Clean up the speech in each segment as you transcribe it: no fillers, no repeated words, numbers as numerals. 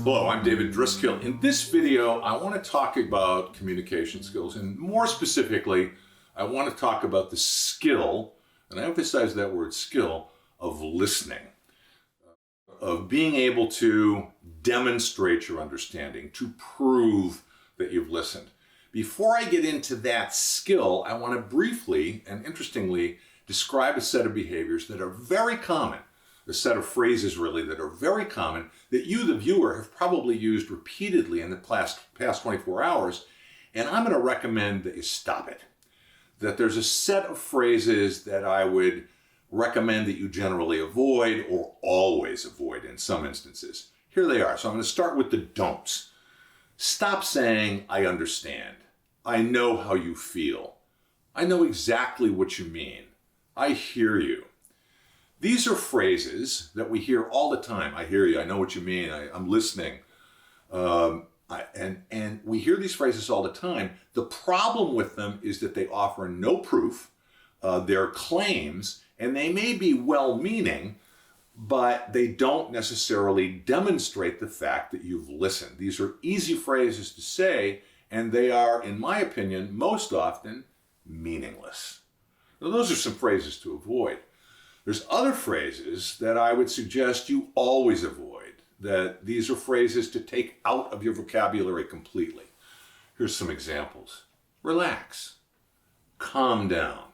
Hello, I'm David Driscoll. In this video, I want to talk about communication skills, and more specifically, I want to talk about the skill, and I emphasize that word skill, of listening, of being able to demonstrate your understanding, to prove that you've listened. Before I get into that skill, I want to briefly and interestingly describe a set of behaviors that are very common, a set of phrases really that are very common that you, the viewer, have probably used repeatedly in the past 24 hours, and I'm going to recommend that you stop it. That there's a set of phrases that I would recommend that you generally avoid or always avoid in some instances. Here they are. So I'm going to start with the don'ts. Stop saying, "I understand. I know how you feel. I know exactly what you mean. I hear you." These are phrases that we hear all the time. I hear you. I know what you mean. I'm listening. And we hear these phrases all the time. The problem with them is that they offer no proof. They're claims, and they may be well-meaning, but they don't necessarily demonstrate the fact that you've listened. These are easy phrases to say, and they are, in my opinion, most often meaningless. Now, those are some phrases to avoid. There's other phrases that I would suggest you always avoid, that these are phrases to take out of your vocabulary completely. Here's some examples. Relax. Calm down.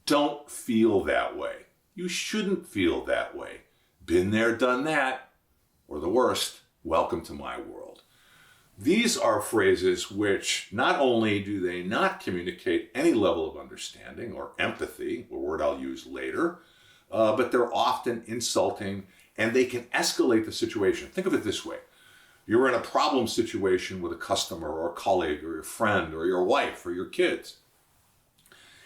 Don't feel that way. You shouldn't feel that way. Been there, done that. Or the worst, welcome to my world. These are phrases which not only do they not communicate any level of understanding or empathy, a word I'll use later, but they're often insulting and they can escalate the situation. Think of it this way. You're in a problem situation with a customer or a colleague or your friend or your wife or your kids.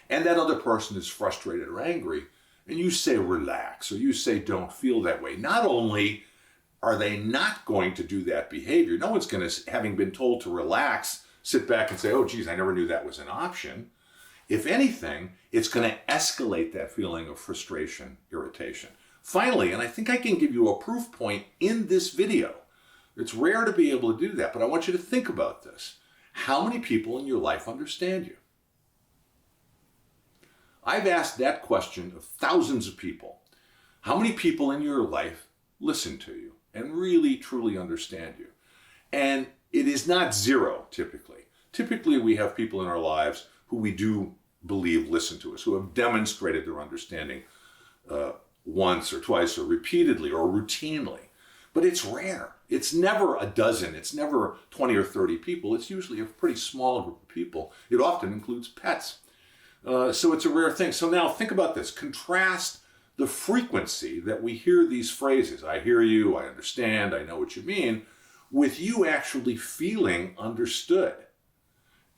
And that other person is frustrated or angry, and you say relax, or you say don't feel that way. Not only are they not going to do that behavior, no one's going to, having been told to relax, sit back and say, oh geez, I never knew that was an option. If anything, it's going to escalate that feeling of frustration, irritation. Finally, and I think I can give you a proof point in this video. It's rare to be able to do that, but I want you to think about this. How many people in your life understand you? I've asked that question of thousands of people. How many people in your life listen to you and really, truly understand you? And it is not zero, typically. Typically, we have people in our lives who we do believe listen to us, who have demonstrated their understanding once or twice or repeatedly or routinely. But it's rare. It's never a dozen. It's never 20 or 30 people. It's usually a pretty small group of people. It often includes pets. So it's a rare thing. So now think about this. Contrast the frequency that we hear these phrases, I hear you, I understand, I know what you mean, with you actually feeling understood.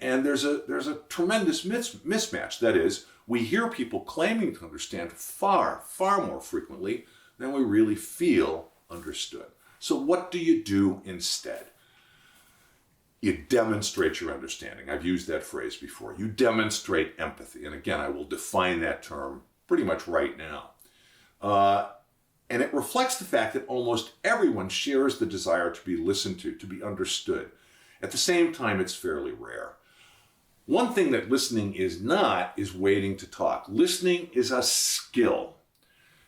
And there's a tremendous mismatch. That is, we hear people claiming to understand far, far more frequently than we really feel understood. So what do you do instead? You demonstrate your understanding. I've used that phrase before. You demonstrate empathy. And again, I will define that term pretty much right now. And it reflects the fact that almost everyone shares the desire to be listened to be understood. At the same time, it's fairly rare. One thing that listening is not is waiting to talk. Listening is a skill.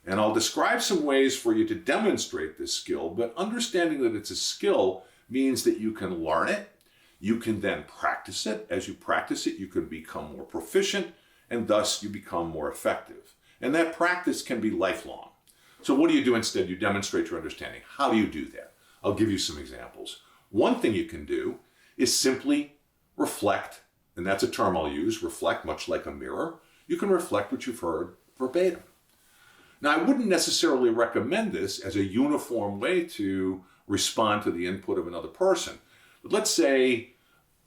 And I'll describe some ways for you to demonstrate this skill, but understanding that it's a skill means that you can learn it. You can then practice it. As you practice it, you can become more proficient, and thus you become more effective. And that practice can be lifelong. So what do you do instead? You demonstrate your understanding. How do you do that? I'll give you some examples. One thing you can do is simply reflect, and that's a term I'll use, reflect, much like a mirror. You can reflect what you've heard verbatim. Now, I wouldn't necessarily recommend this as a uniform way to respond to the input of another person. But let's say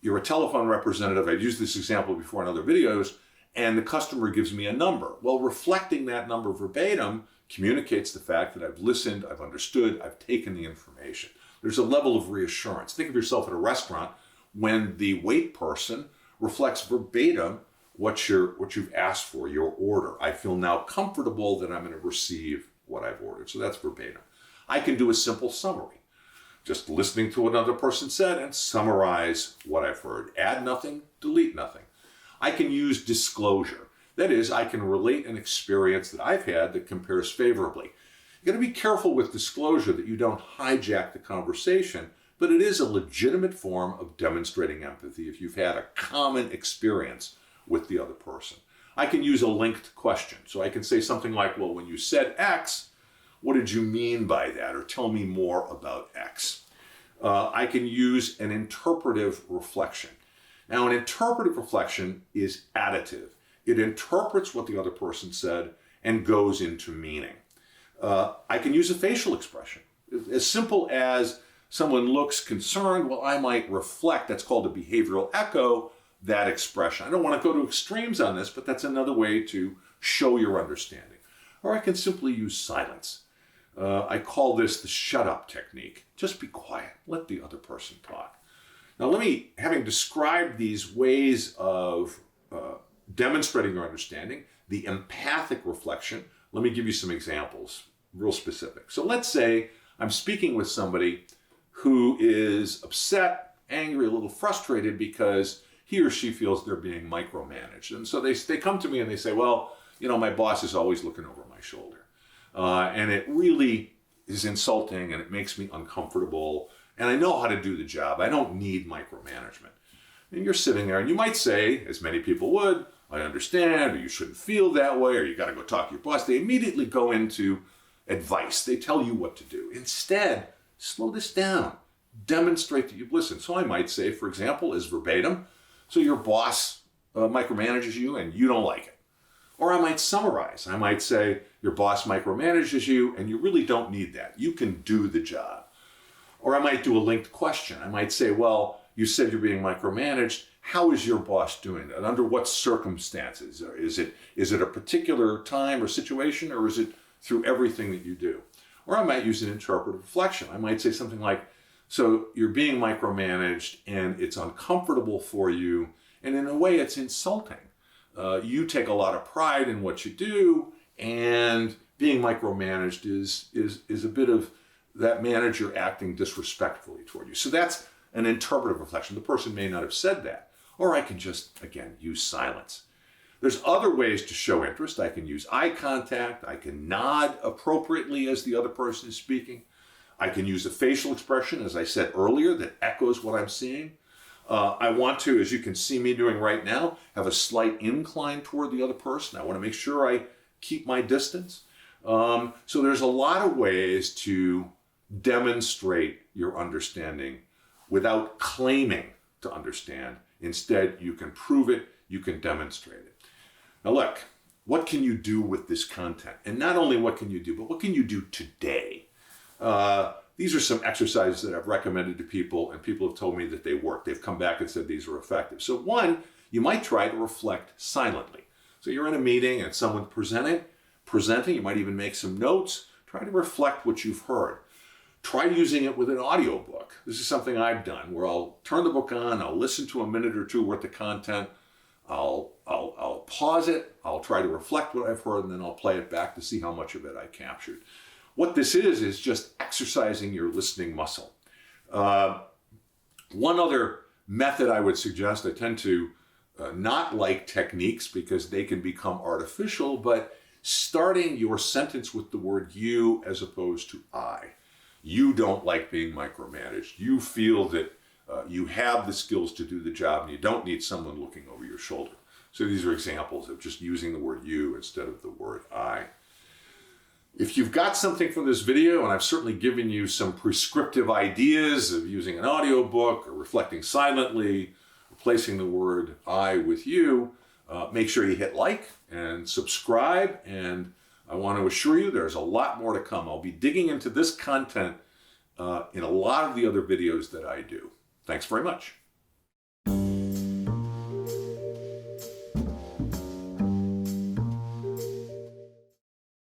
you're a telephone representative. I've used this example before in other videos, and the customer gives me a number. Well, reflecting that number verbatim communicates the fact that I've listened, I've understood, I've taken the information. There's a level of reassurance. Think of yourself at a restaurant when the wait person reflects verbatim what you've asked for, your order. I feel now comfortable that I'm going to receive what I've ordered. So that's verbatim. I can do a simple summary. just listening to what another person said and summarize what I've heard. Add nothing, delete nothing. I can use disclosure. That is, I can relate an experience that I've had that compares favorably. You got to be careful with disclosure that you don't hijack the conversation, but it is a legitimate form of demonstrating empathy if you've had a common experience with the other person. I can use a linked question. So I can say something like, well, when you said X, what did you mean by that? Or tell me more about X. I can use an interpretive reflection. Now, an interpretive reflection is additive. It interprets what the other person said and goes into meaning. I can use a facial expression. As simple as someone looks concerned, well, I might reflect. That's called a behavioral echo, that expression. I don't want to go to extremes on this, but that's another way to show your understanding. Or I can simply use silence. I call this the shut up technique. Just be quiet. Let the other person talk. Now, having described these ways of demonstrating your understanding, the empathic reflection, let me give you some examples, real specific. So let's say I'm speaking with somebody who is upset, angry, a little frustrated because he or she feels they're being micromanaged. And so they come to me and they say, well, my boss is always looking over my shoulder. And it really is insulting and it makes me uncomfortable. And I know how to do the job. I don't need micromanagement. And you're sitting there and you might say, as many people would, I understand, or you shouldn't feel that way, or you got to go talk to your boss. They immediately go into advice. They tell you what to do. Instead, slow this down. Demonstrate that you've listened. So I might say, for example, as verbatim, so your boss micromanages you and you don't like it. Or I might summarize. I might say, your boss micromanages you and you really don't need that. You can do the job. Or I might do a linked question. I might say, well, you said you're being micromanaged. How is your boss doing that? Under what circumstances? Is it a particular time or situation, or is it through everything that you do? Or I might use an interpretive reflection. I might say something like, so you're being micromanaged and it's uncomfortable for you, and in a way it's insulting. You take a lot of pride in what you do, and being micromanaged is a bit of that manager acting disrespectfully toward you. So that's an interpretive reflection. The person may not have said that. Or I can just, again, use silence. There's other ways to show interest. I can use eye contact. I can nod appropriately as the other person is speaking. I can use a facial expression, as I said earlier, that echoes what I'm seeing. I want to, as you can see me doing right now, have a slight incline toward the other person. I want to make sure I keep my distance. So there's a lot of ways to demonstrate your understanding without claiming to understand. Instead, you can prove it, you can demonstrate it. Now look, what can you do with this content? And not only what can you do, but what can you do today? These are some exercises that I've recommended to people, and people have told me that they work. They've come back and said these are effective. So one, you might try to reflect silently. So you're in a meeting and someone's presenting, you might even make some notes. Try to reflect what you've heard. Try using it with an audiobook. This is something I've done where I'll turn the book on, I'll listen to a minute or two worth of content, I'll pause it, I'll try to reflect what I've heard, and then I'll play it back to see how much of it I captured. What this is just exercising your listening muscle. One other method I would suggest, I tend to not like techniques because they can become artificial, but starting your sentence with the word you as opposed to I. You don't like being micromanaged. You feel that you have the skills to do the job and you don't need someone looking over your shoulder. So these are examples of just using the word you instead of the word I. If you've got something from this video, and I've certainly given you some prescriptive ideas of using an audiobook or reflecting silently, replacing the word I with you, make sure you hit like and subscribe. And I want to assure you there's a lot more to come. I'll be digging into this content in a lot of the other videos that I do. Thanks very much.